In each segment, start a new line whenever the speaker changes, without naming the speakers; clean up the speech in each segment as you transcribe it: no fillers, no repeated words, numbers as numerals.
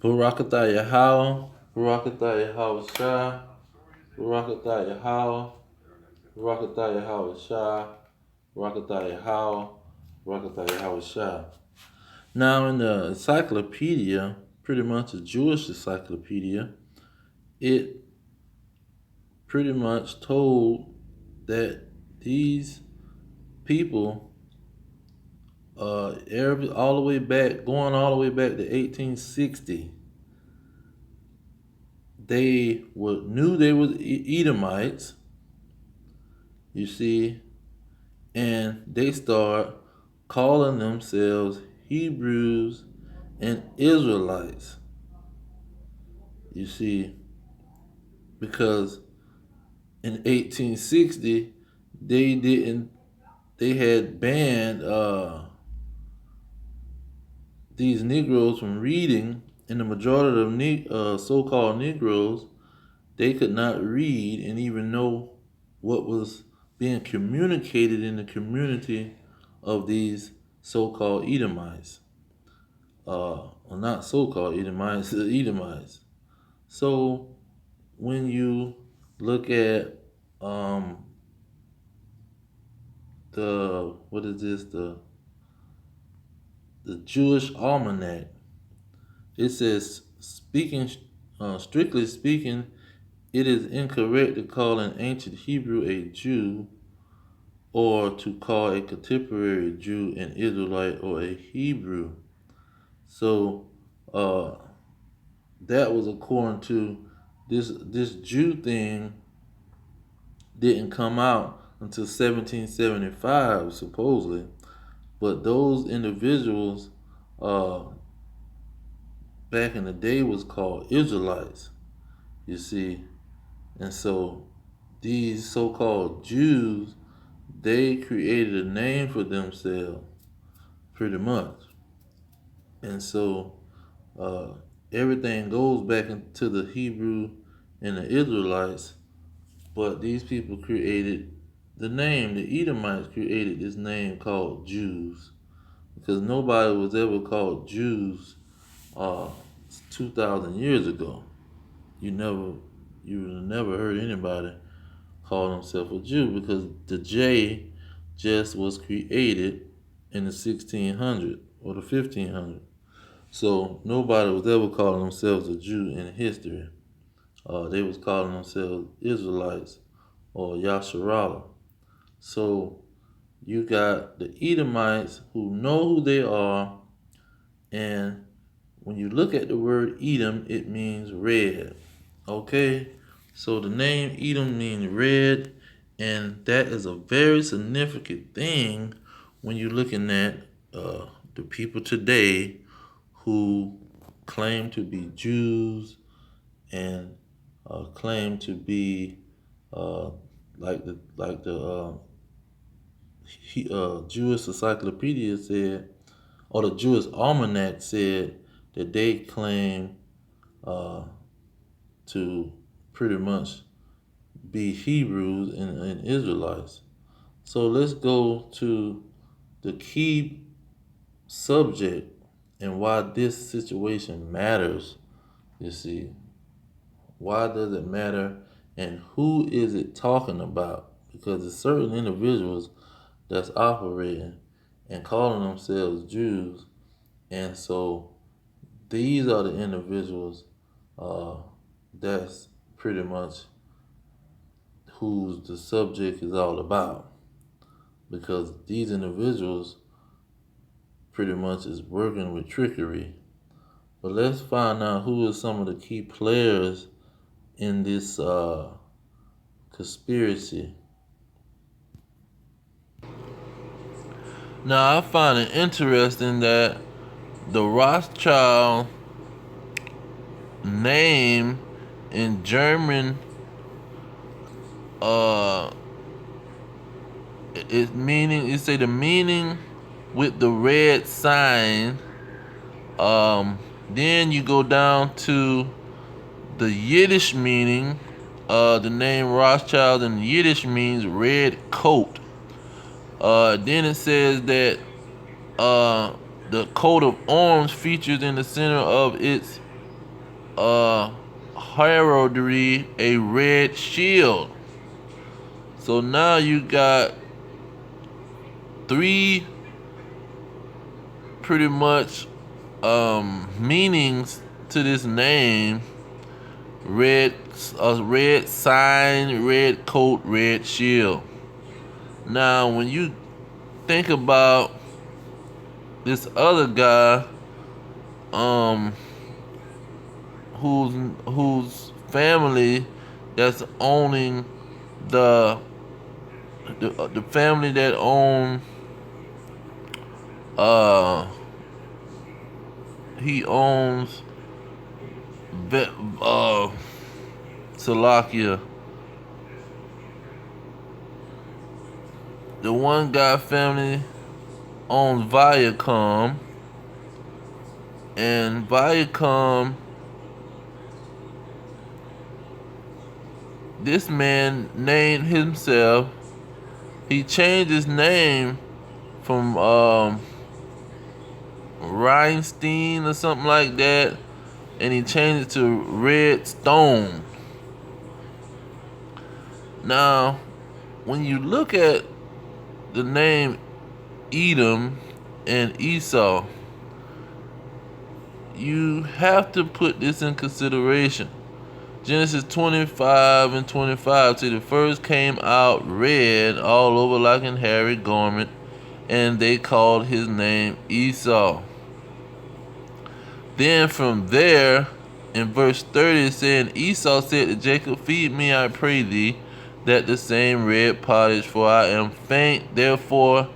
Barakatah Yahweh, Barakatah Yahweh Shah, Barakatah Yahweh, Barakatah Yahweh Shah, Barakatah Yahweh, Barakatah Yahweh Shah. Now, in the encyclopedia, pretty much a Jewish encyclopedia, it pretty much told that these people, Arabs, all the way back, going all the way back to 1860, knew they was Edomites, you see, and they start calling themselves Hebrews and Israelites, you see, because in 1860 they had banned these Negroes from reading, and the majority of so-called Negroes, they could not read and even know what was being communicated in the community of these so-called Edomites. Well, not so-called Edomites, Edomites. So when you look at the what is this the Jewish almanac, it says, strictly speaking, it is incorrect to call an ancient Hebrew a Jew, or to call a contemporary Jew an Israelite or a Hebrew. So that was according to this Jew thing didn't come out until 1775 supposedly, but those individuals back in the day was called Israelites, you see. And so these so-called Jews, they created a name for themselves pretty much. And so uh, everything goes back into the Hebrew and the Israelites, but these people created the name, the Edomites created this name called Jews, because nobody was ever called Jews uh, 2,000 years ago. You never heard anybody call themselves a Jew, because the J just was created in the 1600 or the 1500. So nobody was ever calling themselves a Jew in history. They was calling themselves Israelites or Yasharala. So you got the Edomites who know who they are, and when you look at the word Edom, it means red. Okay? So the name Edom means red, and that is a very significant thing when you're looking at the people today who claim to be Jews and claim to be uh, like the Jewish Encyclopedia said, or the Jewish Almanac said, that they claim uh, to pretty much be Hebrews and Israelites. So let's go to the key subject and why this situation matters. You see, why does it matter, and who is it talking about? Because there's certain individuals that's operating and calling themselves Jews, and so these are the individuals uh, that's pretty much whose the subject is all about, because these individuals pretty much is working with trickery. But let's find out who is some of the key players in this conspiracy. Now, I find it interesting that the Rothschild name in German, uh, it say the meaning with the red sign. Then you go down to the Yiddish meaning. The name Rothschild in Yiddish means red coat. Then it says that the coat of arms featured in the center of its uh heraldry a red shield. So now you got three pretty much meanings to this name. Red sign, red coat, red shield. Now when you think about this other guy, um whose family that's owning the family that own uh he owns uh Salakia. The one guy family owns Viacom, and Viacom, this man named himself, he changed his name from Reinstein or something like that, and he changed it to Redstone. Now, when you look at the name Edom and Esau, you have to put this in consideration. Genesis 25 and 25 say the first came out red all over like an hairy garment, and they called his name Esau. Then from there, in verse 30, it said, Esau said to Jacob, feed me, I pray thee, that the same red pottage, for I am faint. Therefore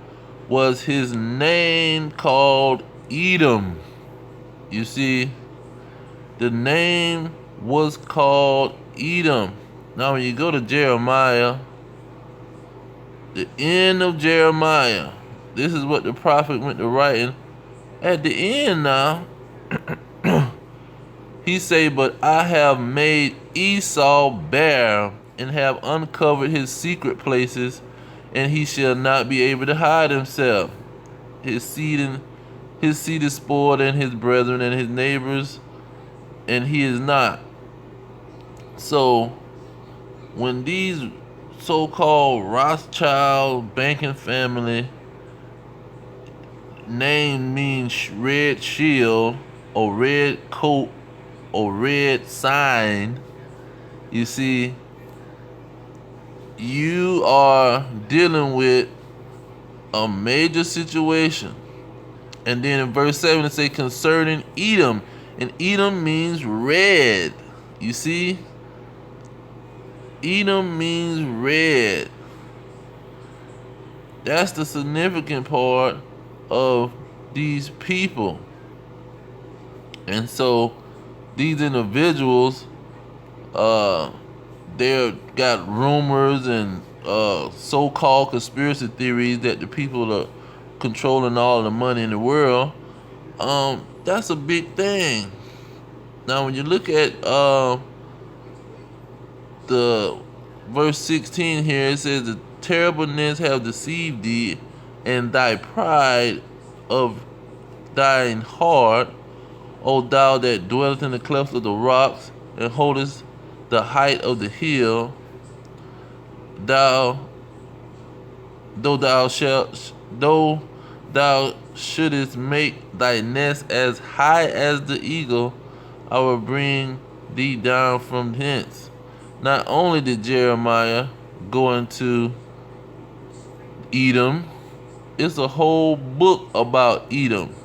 was his name called Edom. You see, the name was called Edom. Now when you go to Jeremiah, the end of Jeremiah, this is what the prophet went to writing. At the end now, he say, but I have made Esau bare, and have uncovered his secret places, and he shall not be able to hide himself. His seed is spoiled, and his brethren and his neighbors, and he is not. So when these so-called Rothschild banking family name means red shield or red coat or red sign, you see, you are dealing with a major situation. And then in verse 7 it say concerning Edom, and Edom means red. You see, Edom means red. That's the significant part of these people. And so these individuals, they got rumors and so-called conspiracy theories that the people are controlling all the money in the world. That's a big thing. Now when you look at the verse 16 here, it says the terribleness have deceived thee, and thy pride of thine heart, O thou that dwellest in the clefts of the rocks, and holdest the height of the hill, though thou shouldest make thy nest as high as the eagle, I will bring thee down from hence. Not only did Jeremiah go into Edom, it's a whole book about Edom.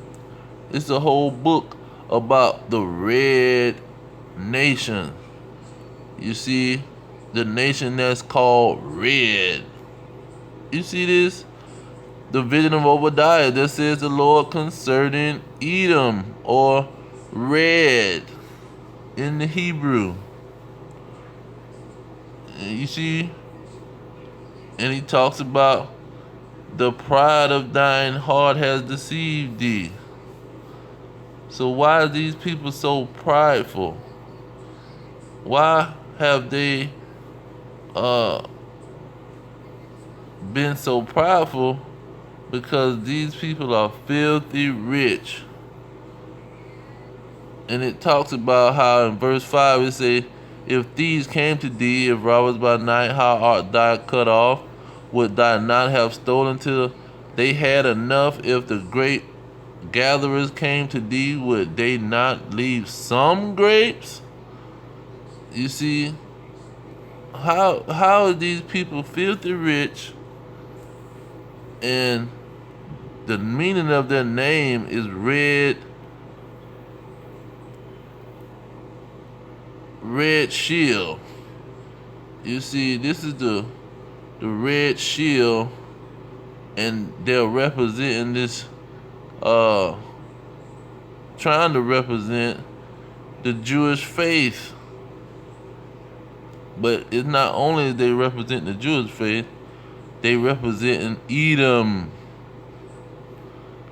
It's a whole book about the red nation. You see, the nation that's called red. You see this? The vision of Obadiah that says the Lord concerning Edom, or red in the Hebrew. And you see, and he talks about the pride of thine heart has deceived thee. So why are these people so prideful? Why have they been so prideful? Because these people are filthy rich. And it talks about how in verse 5 it say, if thieves came to thee, if robbers by night, how art thou cut off? Would thou not have stolen till they had enough? If the great gatherers came to thee, would they not leave some grapes? You see, how are these people filthy rich, and the meaning of their name is red shield. You see, this is the red shield, and they're representing this, trying to represent the Jewish faith. But it's not only they represent the Jewish faith, they represent Edom.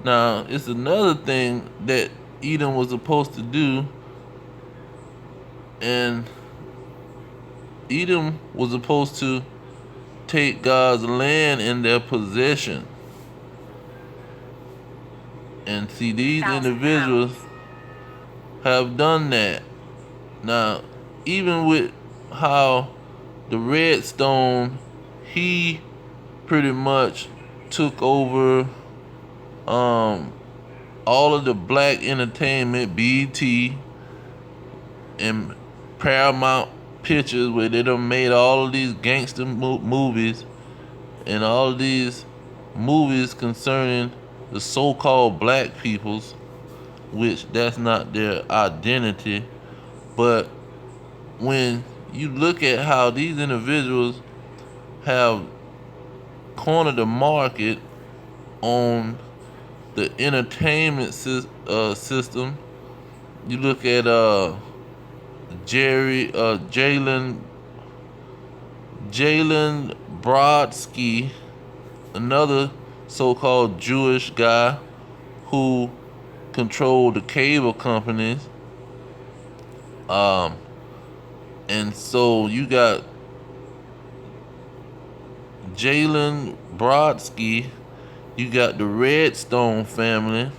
Now, it's another thing that Edom was supposed to do, and Edom was supposed to take God's land in their possession. And see, these individuals have done that. Now, even with how the Redstone, he pretty much took over all of the black entertainment, BET and Paramount Pictures, where they done made all of these gangster movies and all of these movies concerning the so-called black peoples, which that's not their identity. But when you look at how these individuals have cornered the market on the entertainment system, you look at Jalen Brodsky, another so-called Jewish guy who controlled the cable companies. And so you got Jalen Brodsky, you got the Redstone family,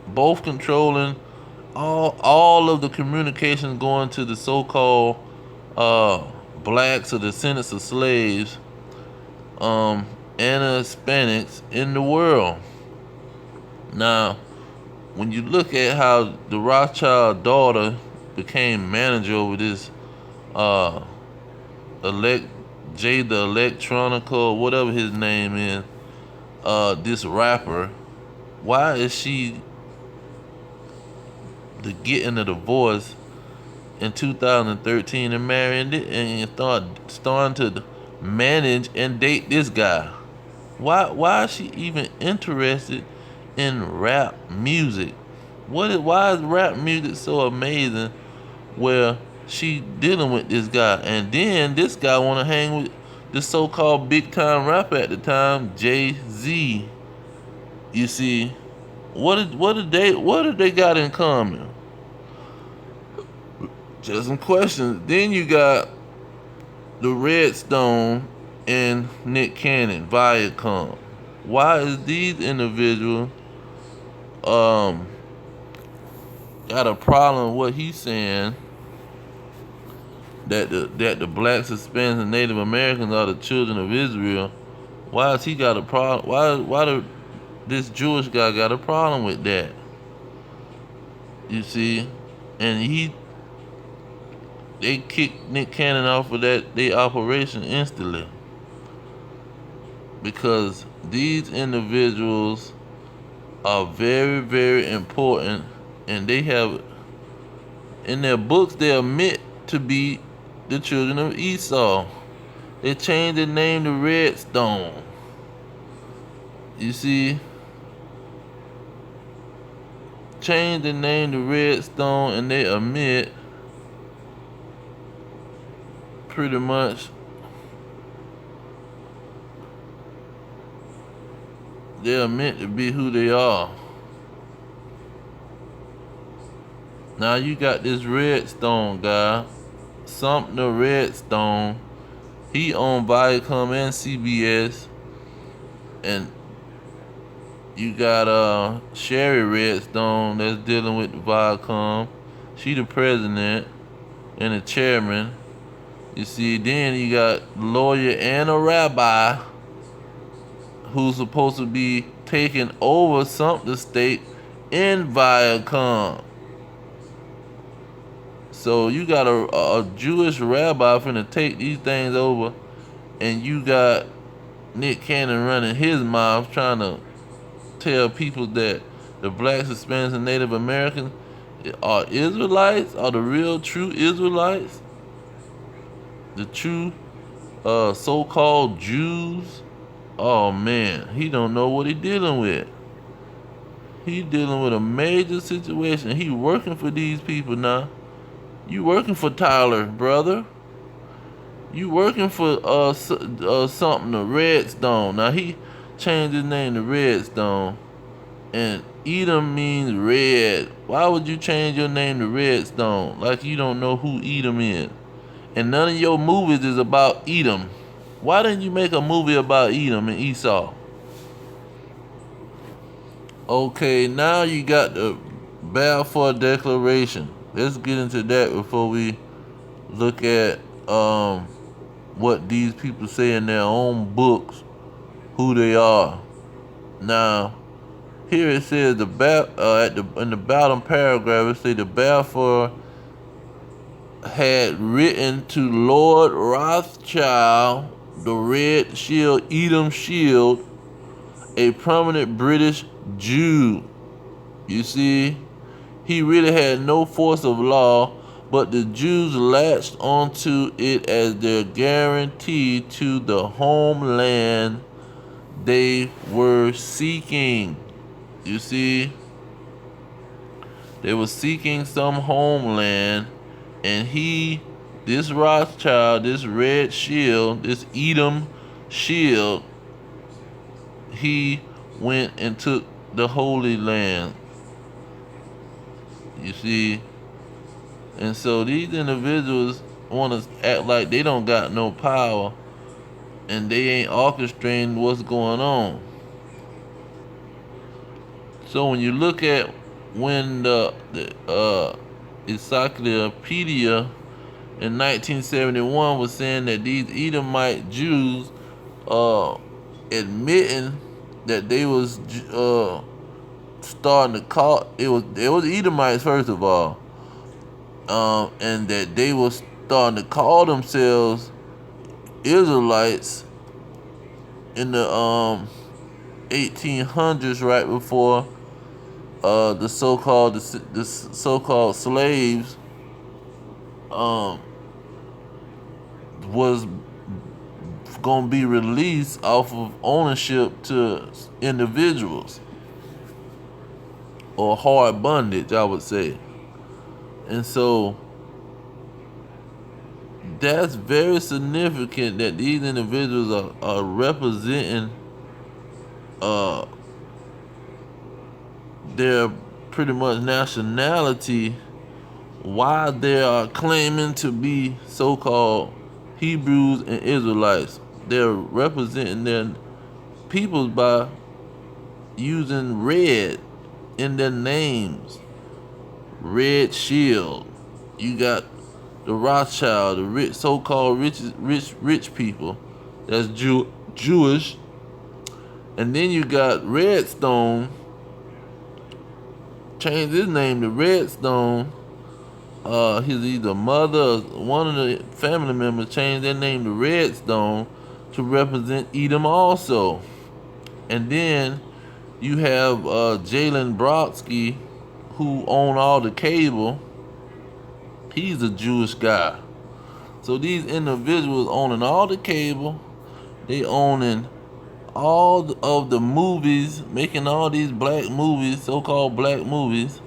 both controlling all of the communications going to the so-called blacks or descendants of slaves, and Hispanics in the world. Now, when you look at how the Rothschild daughter became manager over this Jay the Electronica, or whatever his name is, this rapper, why is she getting a divorce in 2013 and marrying it and starting to manage and date this guy? Why is she even interested in rap music? Why is rap music so amazing where she dealing with this guy, and then this guy want to hang with the so-called big time rapper at the time, Jay-Z? You see, what did they got in common? Just some questions. Then you got the Redstone and Nick Cannon, Viacom. Why is these individuals got a problem with what he's saying, that the blacks, Hispanics, and Native Americans are the children of Israel? Why has he got a problem? Why this Jewish guy got a problem with that? You see, and they kicked Nick Cannon off of their operation instantly, because these individuals are very, very important, and they have in their books they admit to be the children of Esau. They changed their name to Redstone. You see, changed the name to Redstone, and they admit pretty much they are meant to be who they are. Now you got this Redstone guy, Sumner Redstone. He owned Viacom and CBS, and you got Sherry Redstone that's dealing with Viacom, She the president and the chairman. You see, then you got a lawyer and a rabbi who's supposed to be taking over the state in Viacom. So you got a Jewish rabbi finna take these things over, and you got Nick Cannon running his mouth trying to tell people that the blacks, Hispanics, and Native Americans are Israelites, are the real true Israelites, the true so-called Jews. Oh man, he don't know what he dealing with. He dealing with a major situation. He working for these people now. You working for Tyler, brother. You working for something, the Redstone. Now he changed his name to Redstone. And Edom means red. Why would you change your name to Redstone? Like you don't know who Edom is. And none of your movies is about Edom. Why didn't you make a movie about Edom and Esau? Okay, now you got the Balfour Declaration. Let's get into that before we look at what these people say in their own books, who they are. Now, here it says in the bottom paragraph, it says the Balfour had written to Lord Rothschild, the Red Shield, Edom Shield, a prominent British Jew. You see, he really had no force of law, but the Jews latched onto it as their guarantee to the homeland they were seeking. You see, they were seeking some homeland, and this Rothschild, this Red Shield, this Edom Shield, he went and took the Holy Land. You see, and so these individuals want to act like they don't got no power, and they ain't orchestrating what's going on. So when you look at when the Encyclopedia in 1971 was saying that these Edomite Jews admitting that they was starting to call it was Edomites first of all, and that they was starting to call themselves Israelites in the 1800s, right before the so-called slaves was gonna be released off of ownership to individuals, or hard bondage, I would say. And so that's very significant that these individuals are representing their pretty much nationality, why they are claiming to be so-called Hebrews and Israelites. They're representing their peoples by using red in their names. Red Shield. You got the Rothschild, the rich, so-called rich people. That's Jewish. And then you got Redstone. Changed his name to Redstone. His either mother or one of the family members changed their name to Redstone to represent Edom also. And then you have Jalen Brodsky, who owned all the cable. He's a Jewish guy. So these individuals owning all the cable, they owning all of the movies, making all these black movies, so-called black movies.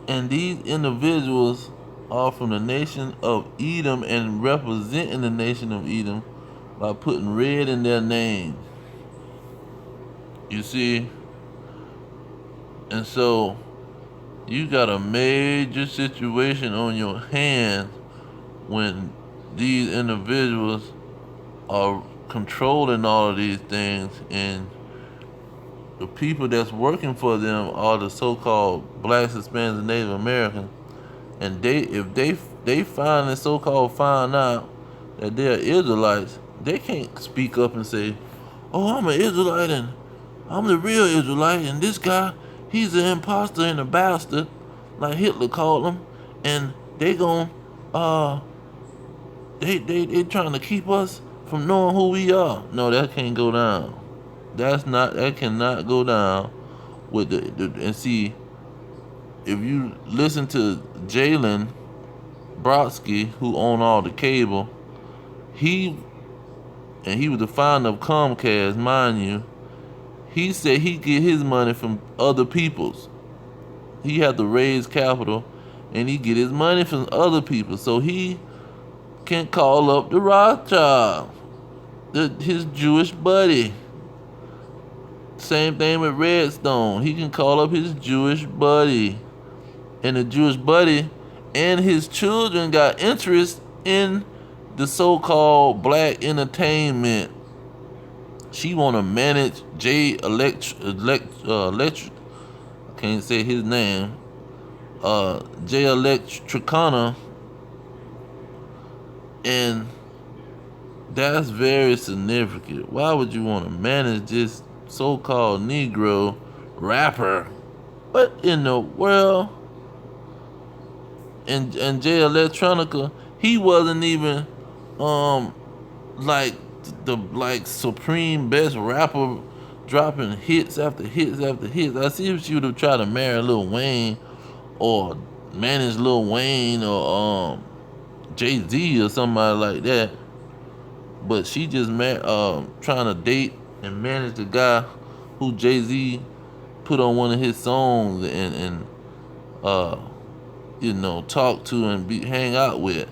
And these individuals are from the nation of Edom and representing the nation of Edom by putting red in their name. You see? And so you got a major situation on your hands when these individuals are controlling all of these things, and the people that's working for them are the so-called blacks, Hispanics, and Native Americans, And if they finally so-called find out that they're Israelites, they can't speak up and say, "Oh, I'm an Israelite and I'm the real Israelite, and this guy, he's an imposter and a bastard," like Hitler called him, and they gon' uh they trying to keep us from knowing who we are. No, that can't go down. That cannot go down with the and see, if you listen to Jalen Brodsky, who owned all the cable, he he was the founder of Comcast, mind you. He said he get his money from other people's. He had to raise capital, and he get his money from other people. So he can call up the Rothschild, his Jewish buddy. Same thing with Redstone. He can call up his Jewish buddy, and the Jewish buddy and his children got interest in the so-called black entertainment. She wanna manage I can't say his name. Jay Electricana, and that's very significant. Why would you want to manage this so-called Negro rapper? What in the world? And Jay Electronica, he wasn't even like the like supreme best rapper, dropping hits after hits after hits. I see if she would have tried to marry Lil Wayne or manage Lil Wayne or Jay-Z or somebody like that. But she just trying to date and manage the guy who Jay-Z put on one of his songs and uh talk to and hang out with,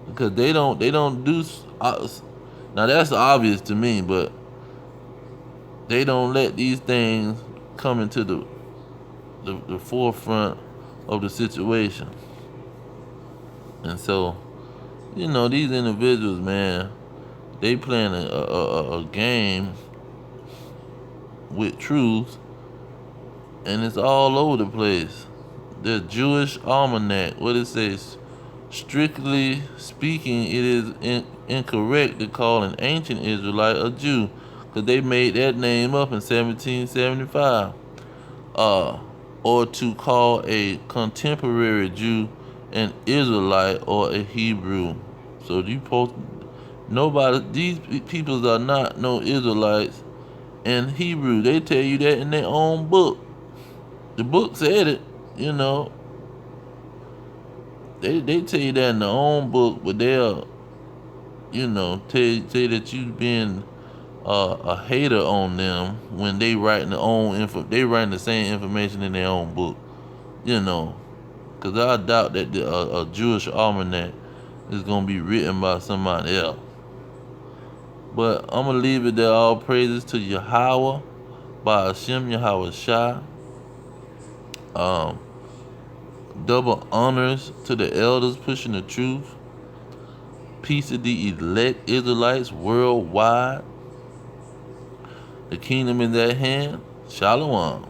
because they don't do now that's obvious to me, but they don't let these things come into the forefront of the situation. And so, these individuals, man, they playing a game with truth, and it's all over the place. The Jewish almanac, what it says, strictly speaking, it is incorrect to call an ancient Israelite a Jew, because they made that name up in 1775. Or to call a contemporary Jew an Israelite or a Hebrew. So these peoples are not no Israelites and Hebrew. They tell you that in their own book. The book said it, They tell you that in their own book, but they'll, tell that you been a hater on them when they writing they writing the same information in their own book, because I doubt that a Jewish almanac is gonna be written by somebody else. But I'm gonna leave it there. All praises to Yahweh by Hashem Yahweh Shai. Double honors to the elders pushing the truth. Peace to the elect Israelites worldwide. The kingdom is at hand. Shalom.